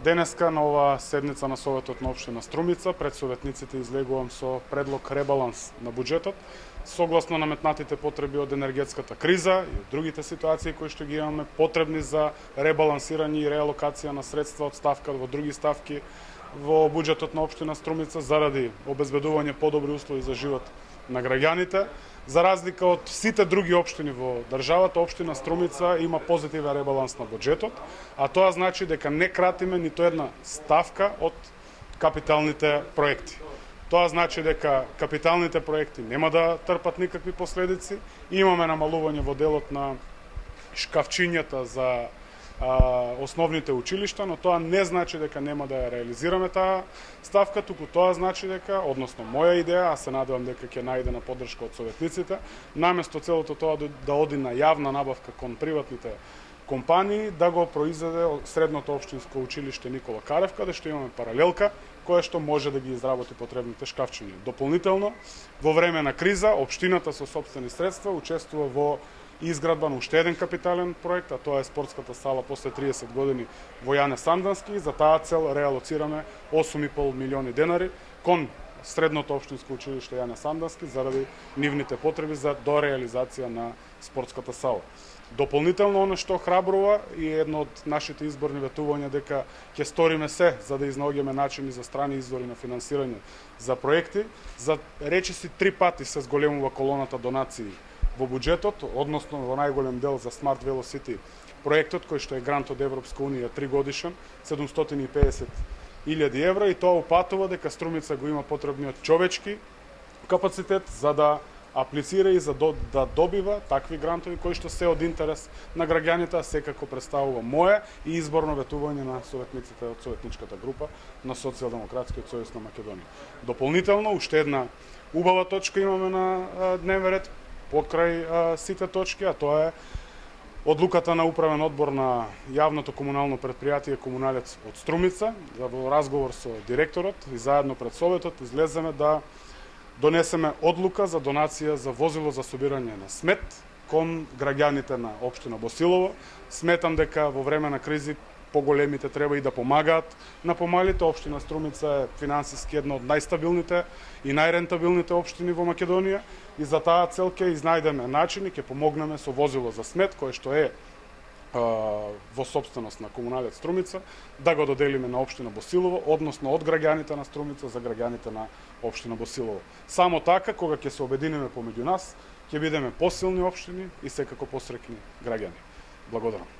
Денеска на оваа седница на Советот на општина Струмица пред советниците излегувам со предлог ребаланс на буџетот согласно наметнатите потреби од енергетската криза и од другите ситуации кои што ги имаме потребни за ребалансирање и реалокација на средства од ставка во други ставки во буџетот на општина Струмица заради обезбедување подобри услови за живот на граѓаните. За разлика од сите други општини во државата, општина Струмица има позитивен ребаланс на буџетот, а тоа значи дека не кратиме ниту една ставка од капиталните проекти. Тоа значи дека капиталните проекти нема да трпат никакви последици. Имаме намалување во делот на шкафчињата за основните училишта, но тоа не значи дека нема да ја реализираме таа ставка, туку тоа значи дека, односно моја идеја, а се надевам дека ќе најде на поддршка од советниците, наместо целото тоа да оди на јавна набавка кон приватните компании, да го произведе средното општинско училиште Никола Карев, каде што имаме паралелка, која што може да ги изработи потребните шкафчиња. Дополнително, во време на криза, општината со сопствени средства учествува во изградба на уште еден капитален проект, а тоа е спортската сала после 30 години во Јане Сандански. За таа цел реалоцираме 8,5 милиони денари кон средното општинско училиште Јане Сандански заради нивните потреби за дореализација на спортската сала. Дополнително, оно што храбрува и едно од нашите изборни ветувања дека ќе сториме се за да изнаоѓаме начини за страни извори на финансирање за проекти. За речиси 3 пати се зголемува колоната донации во буџетот, односно во најголем дел за Smart Velocity проектот, кој што е грант од Европска унија 3 годишен, 750.000 евра, и тоа упатува дека Струмица го има потребниот човечки капацитет за да аплицира и за да добива такви грантови кои што се од интерес на граѓаните, а секако представува мое и изборно ветување на советниците од советничката група на Социјалдемократскиот сојуз на Македонија. Дополнително, уште една убава точка имаме на дневен ред покрај сите точки, а тоа е одлуката на управен одбор на јавното комунално предпријатие Комуналец од Струмица. Во разговор со директорот и заедно пред Советот излеземе да донесеме одлука за донација за возило за собирање на смет кон граѓаните на општина Босилово. Сметам дека во време на кризи поголемите треба и да помагаат на помалите. Општина Струмица е финансиски една од најстабилните и најрентабилните општини во Македонија и за таа цел ќе изнајдеме начини, ќе помогнеме со возило за смет кое што е во собственост на Комуналец Струмица, да го доделиме на општина Босилово, односно од граѓаните на Струмица за граѓаните на општина Босилово. Само така, кога ќе се обединиме помеѓу нас, ќе бидеме посилни општини и секако посреќни граѓани. Благодарам.